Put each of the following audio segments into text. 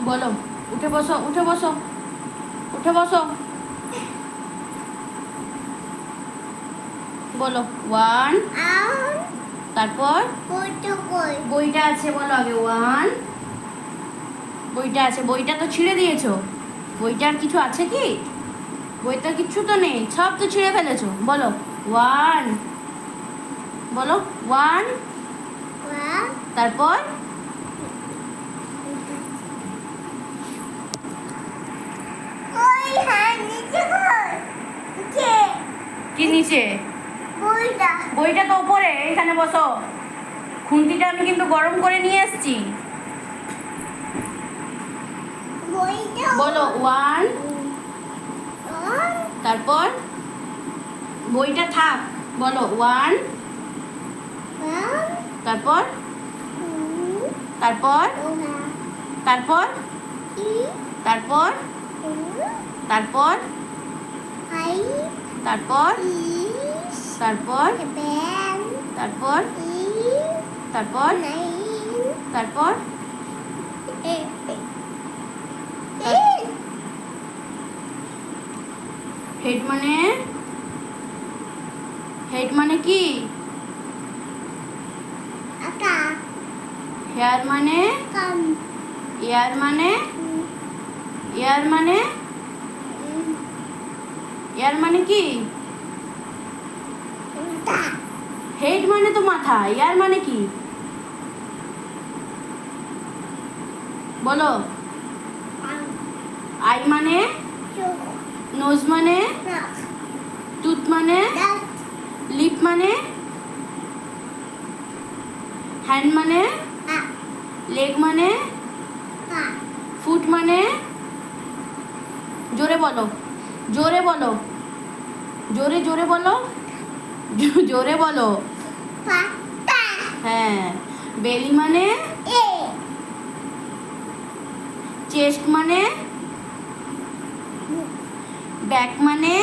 বলো, উঠে বসো, উঠে বসো, উঠে বসো। বলো 1। তারপর বইটা আছে, বলো আগে 1। বইটা আছে, বইটা তো ছিঁড়ে দিয়েছো। বইটা আর কিছু আছে কি? বইটা কিচ্ছু তো নেই, সব তো ছিঁড়ে ফেলেছো। বলো 1। বলো 1। তারপর কি নিচে? বইটা তো উপরে, এখানে বসো। খুন্তিটা আমি কিন্তু গরম করে নিয়ে এসেছি। বলো 1। তারপর বইটা থাক। বলো 1। তারপর তারপর তারপর তারপর তারপর তারপর তারপর তারপর তারপর তারপর হেড মানে? হেড মানে কি? হেয়ার মানে? এয়ার মানে? এয়ার মানে? এয়ার মানে কি? হেড মানে তো মাথা, এয়ার মানে কি? বলো। আই মানে? নোজ মানে? টুথ মানে? লিপ মানে? হ্যান্ড মানে? লেগ মানে? ফুট মানে? জোরে বলো, জোরে বলো, জোরে জোরে বলো, জোরে বলো। হ্যাঁ। বেলি মানে? চেস্ট মানে? ব্যাক মানে?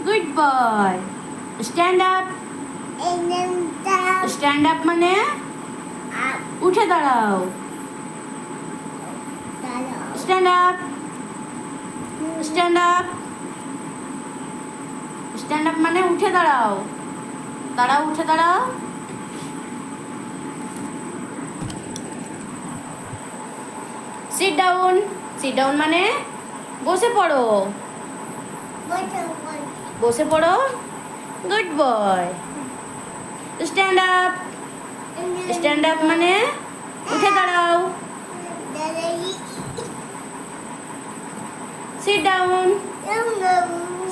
Good boy. Stand up. Stand up মানে? উঠে দাঁড়াও। Stand up. Stand up. Stand up মানে উঠে দাঁড়াও। দাঁড়াও, উঠে দাঁড়াও। Sit down. সিট ডাউন মানে? বসে পড়ো। বসে পড়ো। Good boy. Stand up. Stand up মানে? উঠে দাঁড়াও। Sit down.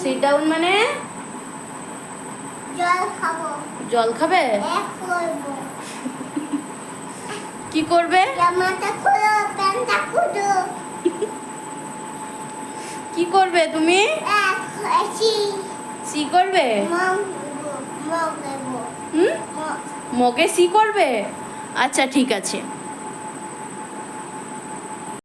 সিট ডাউন মানে? জল খাবে? কি করবে? কি করবে তুমি? সি করবে? মগে সি করবে? আচ্ছা, ঠিক আছে।